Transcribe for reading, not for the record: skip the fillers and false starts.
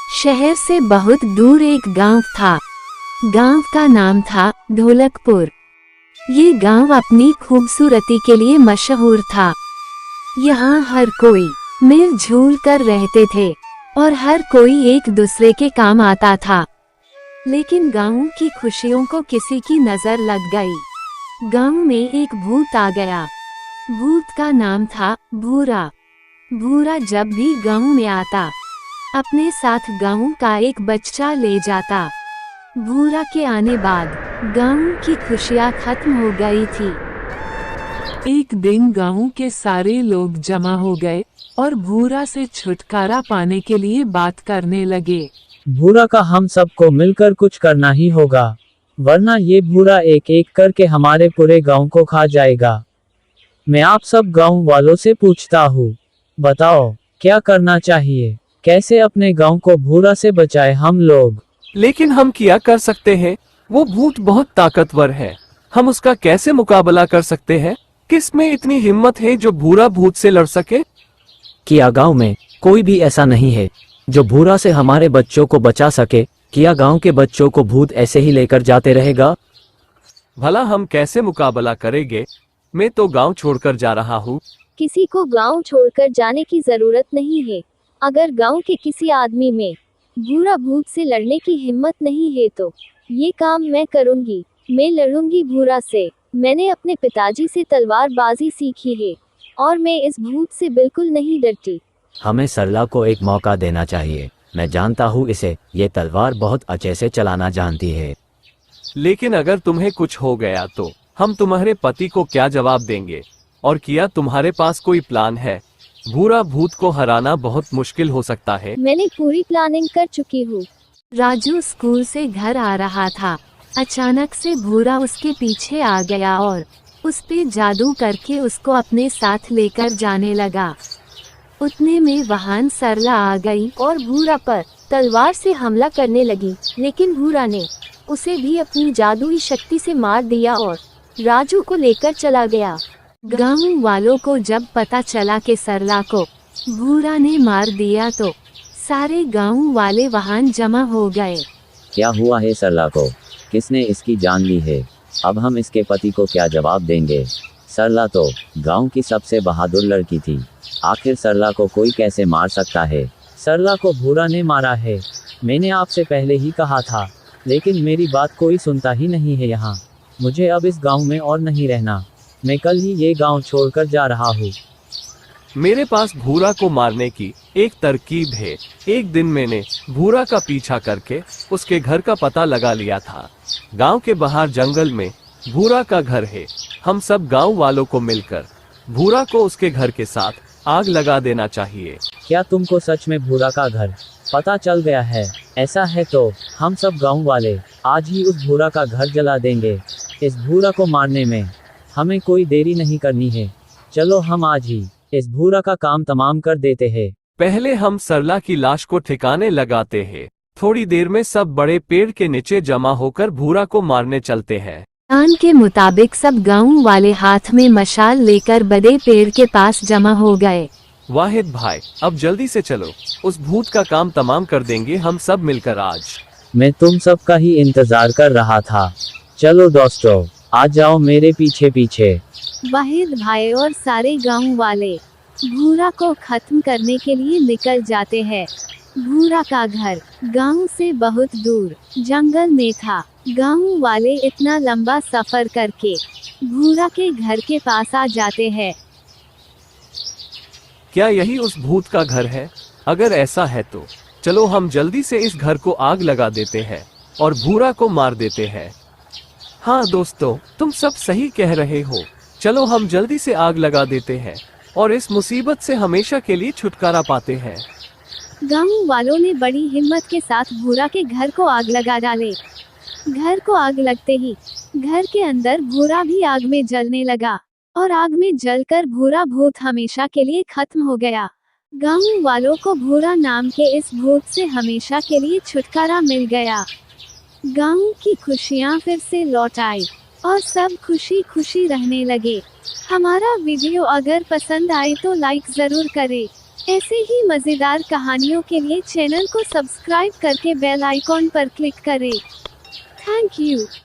शहर से बहुत दूर एक गांव था। गांव का नाम था ढोलकपुर। ये गांव अपनी खूबसूरती के लिए मशहूर था। यहाँ हर कोई मिलजुल कर रहते थे और हर कोई एक दूसरे के काम आता था। लेकिन गांव की खुशियों को किसी की नजर लग गई। गांव में एक भूत आ गया। भूत का नाम था भूरा। भूरा जब भी गांव में आता, अपने साथ गांव का एक बच्चा ले जाता। भूरा के आने बाद गांव की खुशियां खत्म हो गई थी। एक दिन गांव के सारे लोग जमा हो गए और भूरा से छुटकारा पाने के लिए बात करने लगे। भूरा का हम सबको मिलकर कुछ करना ही होगा, वरना ये भूरा एक एक करके हमारे पूरे गांव को खा जाएगा। मैं आप सब गांव वालों से पूछता हूँ, बताओ क्या करना चाहिए? कैसे अपने गांव को भूरा से बचाए हम लोग? लेकिन हम क्या कर सकते हैं? वो भूत बहुत ताकतवर है। हम उसका कैसे मुकाबला कर सकते हैं? किस में इतनी हिम्मत है जो भूरा भूत से लड़ सके? किया गांव में कोई भी ऐसा नहीं है जो भूरा से हमारे बच्चों को बचा सके। किया गांव के बच्चों को भूत ऐसे ही लेकर जाते रहेगा। भला हम कैसे मुकाबला करेंगे? मैं तो गांव छोड़कर जा रहा हूँ। किसी को गांव छोड़कर जाने की जरूरत नहीं है। अगर गांव के किसी आदमी में भूरा भूत से लड़ने की हिम्मत नहीं है तो ये काम मैं करूंगी। मैं लड़ूंगी भूरा से। मैंने अपने पिताजी से तलवारबाजी सीखी है और मैं इस भूत से बिल्कुल नहीं डरती। हमें सरला को एक मौका देना चाहिए। मैं जानता हूँ इसे, ये तलवार बहुत अच्छे से चलाना जानती है। लेकिन अगर तुम्हें कुछ हो गया तो हम तुम्हारे पति को क्या जवाब देंगे? और क्या तुम्हारे पास कोई प्लान है? भूरा भूत को हराना बहुत मुश्किल हो सकता है। मैंने पूरी प्लानिंग कर चुकी हूँ। राजू स्कूल से घर आ रहा था। अचानक से भूरा उसके पीछे आ गया और उस पे जादू करके उसको अपने साथ लेकर जाने लगा। उतने में वहां सरला आ गई और भूरा पर तलवार से हमला करने लगी। लेकिन भूरा ने उसे भी अपनी जादुई शक्ति से मार दिया और राजू को लेकर चला गया। गांव वालों को जब पता चला कि सरला को भूरा ने मार दिया तो सारे गांव वाले वहां जमा हो गए। क्या हुआ है सरला को? किसने इसकी जान ली है? अब हम इसके पति को क्या जवाब देंगे? सरला तो गांव की सबसे बहादुर लड़की थी। आखिर सरला को कोई कैसे मार सकता है? सरला को भूरा ने मारा है। मैंने आपसे पहले ही कहा था, लेकिन मेरी बात कोई सुनता ही नहीं है। यहाँ मुझे अब इस गांव में और नहीं रहना। मैं कल ही ये गांव छोड़कर जा रहा हूँ। मेरे पास भूरा को मारने की एक तरकीब है। एक दिन मैंने भूरा का पीछा करके उसके घर का पता लगा लिया था। गांव के बाहर जंगल में भूरा का घर है। हम सब गांव वालों को मिलकर भूरा को उसके घर के साथ आग लगा देना चाहिए। क्या तुमको सच में भूरा का घर पता चल गया है? ऐसा है तो हम सब गांव वाले आज ही उस भूरा का घर जला देंगे। इस भूरा को मारने में हमें कोई देरी नहीं करनी है। चलो हम आज ही इस भूरा का काम तमाम कर देते हैं। पहले हम सरला की लाश को ठिकाने लगाते हैं। थोड़ी देर में सब बड़े पेड़ के नीचे जमा होकर भूरा को मारने चलते हैं। प्लान के मुताबिक सब गांव वाले हाथ में मशाल लेकर बड़े पेड़ के पास जमा हो गए। वाहिद भाई, अब जल्दी से चलो, उस भूत का काम तमाम कर देंगे हम सब मिलकर आज। मैं तुम सब का ही इंतजार कर रहा था। चलो दोस्तों, आ जाओ मेरे पीछे पीछे। वाहिद भाई और सारे गांव वाले भूरा को खत्म करने के लिए निकल जाते हैं। भूरा का घर गांव से बहुत दूर जंगल में था। गांव वाले इतना लंबा सफर करके भूरा के घर के पास आ जाते हैं। क्या यही उस भूत का घर है? अगर ऐसा है तो चलो हम जल्दी से इस घर को आग लगा देते हैं और भूरा को मार देते हैं। हाँ दोस्तों, तुम सब सही कह रहे हो। चलो हम जल्दी से आग लगा देते हैं और इस मुसीबत से हमेशा के लिए छुटकारा पाते हैं। गांव वालों ने बड़ी हिम्मत के साथ भूरा के घर को आग लगा डाले। घर को आग लगते ही घर के अंदर भूरा भी आग में जलने लगा और आग में जलकर भूरा भूत हमेशा के लिए खत्म हो गया। गांव वालों को भूरा नाम के इस भूत से हमेशा के लिए छुटकारा मिल गया। गांव की खुशियां फिर से लौट आई और सब खुशी खुशी रहने लगे। हमारा वीडियो अगर पसंद आए तो लाइक जरूर करें। ऐसे ही मजेदार कहानियों के लिए चैनल को सब्सक्राइब करके बेल आइकॉन पर क्लिक करें। Thank you.